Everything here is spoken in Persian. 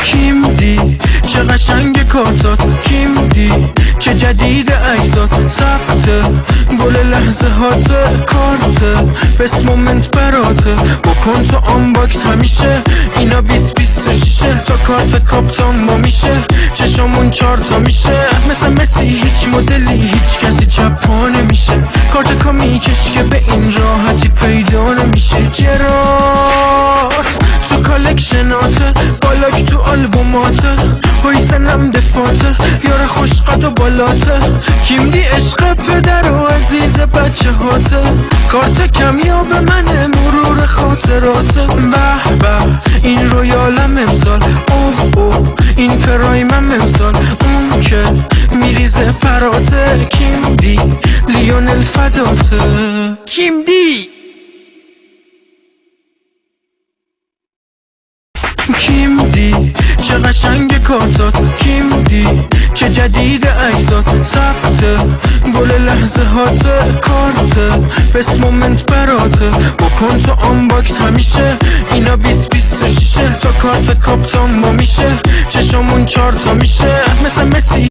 کیم دی چه قشنگ کارتات، کیم دی چه جدید عکسات، ثبت گل لحظه هات، کارت بست مومنت براته، بکن تو آنباکس همیشه اینا 2026 تا کارت کاپتان با میشه، چشامون 4 تا میشه مثل مسی، هیچ مدلی هیچ کسی چپ پا نمیشه، کارت کامی کش که به این راحتی پیدا نمیشه، چرا تو کالکشناته، بالاک تو آلبوماته، هایسنم دفاته، یار خوشقد و بالاته، کیم دی عشق پدر و عزیز بچه هاته، کارت کمیاب منه مرور خاطراته، به به این رویالم امسال، اوه اوه این پرایمم امسال، اون که میریزه فراته، کیم دی لیونل فداته، کیم دی کیم دی چه قشنگ کارتات، کیم دی چه جدید عکسات، ثبت گل لحظه هات، کارت بست مومنت براته، بکن تو آنباکس همیشه اینا 2026 تا کارت کاپتان با میشه، چشامون 4 تا میشه مثل مسی.